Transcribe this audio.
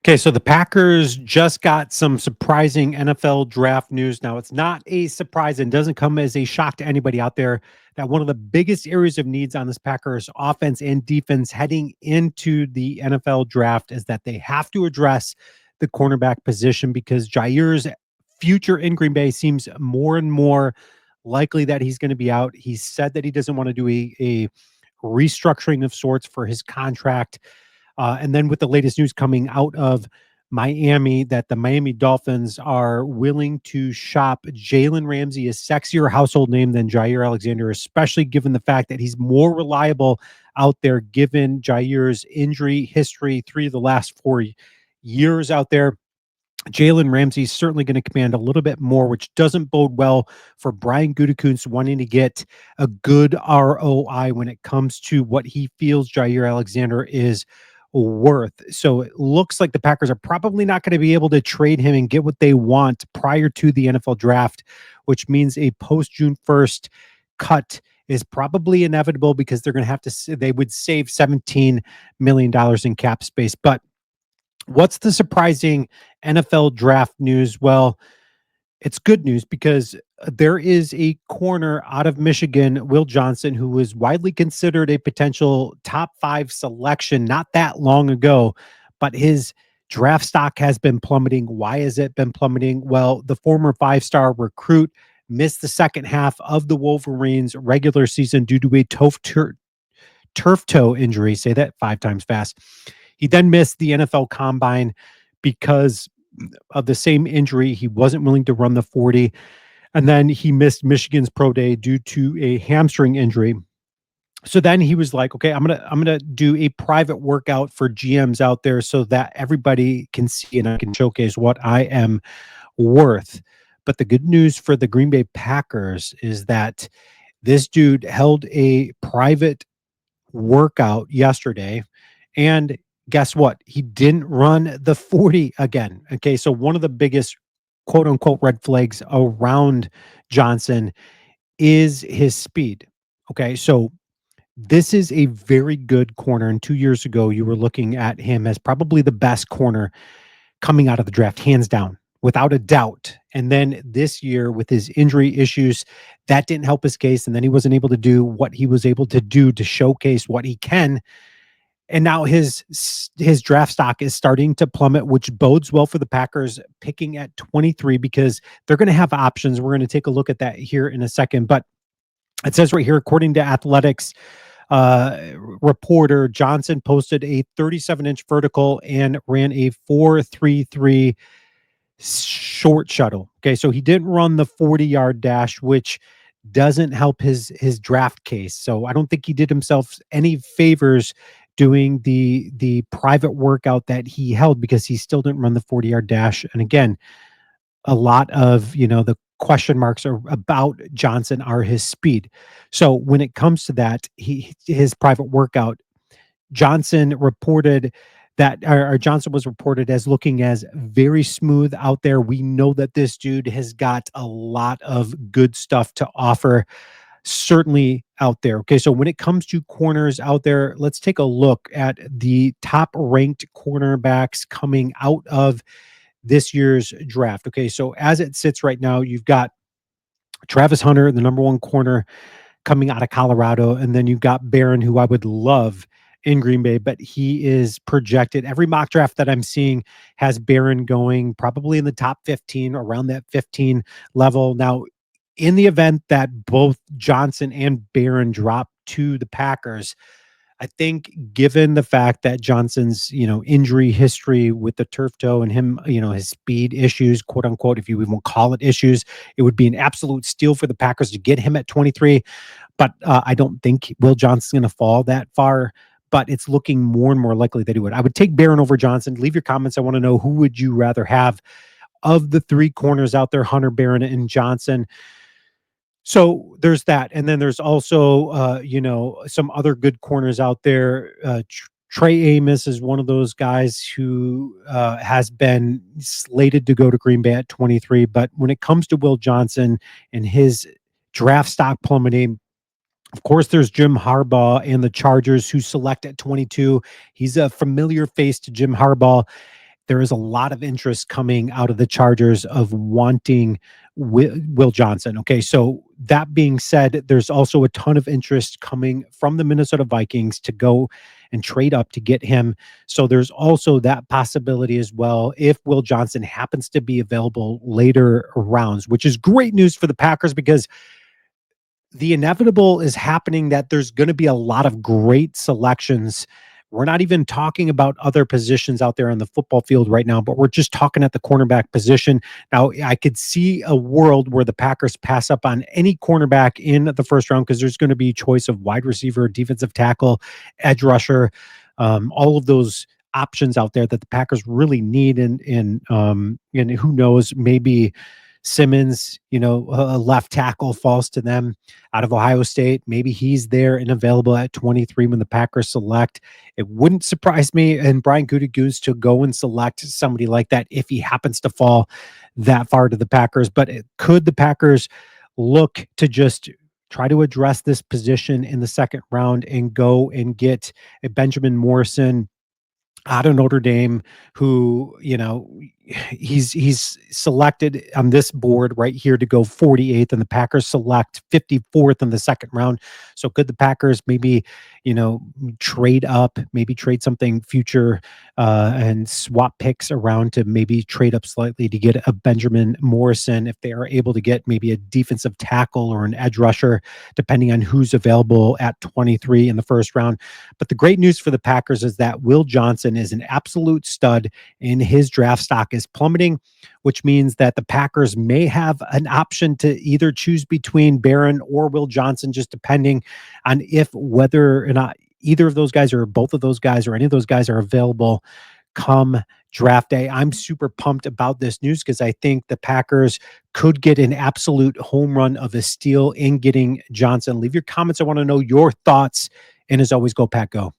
Okay, so the Packers just got some surprising NFL draft news. Now, it's not a surprise and doesn't come as a shock to anybody out there that one of the biggest areas of needs on this Packers offense and defense heading into the NFL draft is that they have to address the cornerback position because Jair's future in Green Bay seems more and more likely that he's going to be out. He said that he doesn't want to do a restructuring of sorts for his contract. And then with the latest news coming out of Miami, that the Miami Dolphins are willing to shop Jalen Ramsey, a sexier household name than Jair Alexander, especially given the fact that he's more reliable out there, given Jair's injury history, 3 of the last 4 years out there. Jalen Ramsey is certainly going to command a little bit more, which doesn't bode well for Brian Gutekunst wanting to get a good ROI when it comes to what he feels Jair Alexander is worth. So it looks like the Packers are probably not going to be able to trade him and get what they want prior to the NFL draft, which means a post June 1st cut is probably inevitable because they're going to have to, they would save $17 million in cap space. But what's the surprising NFL draft news? Well, it's good news because there is a corner out of Michigan, Will Johnson, who was widely considered a potential top 5 selection not that long ago, but his draft stock has been plummeting. Why has it been plummeting? Well, the former 5-star recruit missed the second half of the Wolverines' regular season due to a turf toe injury. Say that 5 times fast. He then missed the NFL Combine because of the same injury. He wasn't willing to run the 40. And then he missed Michigan's pro day due to a hamstring injury. So then he was like, okay, I'm gonna do a private workout for GMs out there so that everybody can see and I can showcase what I am worth. But the good news for the Green Bay Packers is that this dude held a private workout yesterday. And guess what? He didn't run the 40 again. Okay. So one of the biggest quote unquote red flags around Johnson is his speed. Okay. So this is a very good corner. And 2 years ago, you were looking at him as probably the best corner coming out of the draft, hands down, without a doubt. And then this year, with his injury issues, that didn't help his case. And then he wasn't able to do what he was able to do to showcase what he can. And now his draft stock is starting to plummet, which bodes well for the Packers picking at 23 because they're going to have options. We're going to take a look at that here in a second. But it says right here, according to Athletics reporter, Johnson posted a 37-inch vertical and ran a 4.33 short shuttle. Okay, so he didn't run the 40-yard dash, which doesn't help his draft case. So I don't think he did himself any favors doing the private workout that he held because he still didn't run the 40-yard dash. And again, a lot of, the question marks are about Johnson are his speed. So when it comes to that, his private workout, Johnson reported that or Johnson was reported as looking as very smooth out there. We know that this dude has got a lot of good stuff to offer, certainly out there. Okay, so when it comes to corners out there, let's take a look at the top ranked cornerbacks coming out of this year's draft. Okay, so as it sits right now, you've got Travis Hunter, the number 1 corner coming out of Colorado, and then you've got Barron, who I would love in Green Bay, but he is projected. Every mock draft that I'm seeing has Barron going probably in the top 15, around that 15 level. Now, in the event that both Johnson and Barron drop to the Packers, I think given the fact that Johnson's, injury history with the turf toe and him, his speed issues, quote unquote, if you even call it issues, it would be an absolute steal for the Packers to get him at 23. But I don't think Will Johnson's going to fall that far, but it's looking more and more likely that he would. I would take Barron over Johnson. Leave your comments. I want to know, who would you rather have of the 3 corners out there, Hunter, Barron, and Johnson? So there's that. And then there's also, some other good corners out there. Trey Amos is one of those guys who has been slated to go to Green Bay at 23. But when it comes to Will Johnson and his draft stock plummeting, of course, there's Jim Harbaugh and the Chargers, who select at 22. He's a familiar face to Jim Harbaugh. there is a lot of interest coming out of the Chargers of wanting Will Johnson. Okay, so that being said, there's also a ton of interest coming from the Minnesota Vikings to go and trade up to get him. So there's also that possibility as well if Will Johnson happens to be available later rounds, which is great news for the Packers because the inevitable is happening that there's going to be a lot of great selections. We're not even talking about other positions out there on the football field right now, but we're just talking at the cornerback position. Now, I could see a world where the Packers pass up on any cornerback in the first round because there's going to be choice of wide receiver, defensive tackle, edge rusher, all of those options out there that the Packers really need. And who knows, maybe Simmons, a left tackle falls to them out of Ohio State. Maybe he's there and available at 23 when the Packers select. It wouldn't surprise me and Brian Gutekunst to go and select somebody like that if he happens to fall that far to the Packers. But could the Packers look to just try to address this position in the second round and go and get a Benjamin Morrison out of Notre Dame, who, he's selected on this board right here to go 48th, and the Packers select 54th in the second round. So could the Packers maybe, trade up, maybe trade something future and swap picks around to maybe trade up slightly to get a Benjamin Morrison if they are able to get maybe a defensive tackle or an edge rusher, depending on who's available at 23 in the first round. But the great news for the Packers is that Will Johnson is an absolute stud and his draft stock is plummeting, which means that the Packers may have an option to either choose between Barron or Will Johnson, just depending on if whether or not either of those guys or both of those guys or any of those guys are available come draft day. I'm super pumped about this news because I think the Packers could get an absolute home run of a steal in getting Johnson. Leave your comments. I want to know your thoughts. And as always, go Pack Go.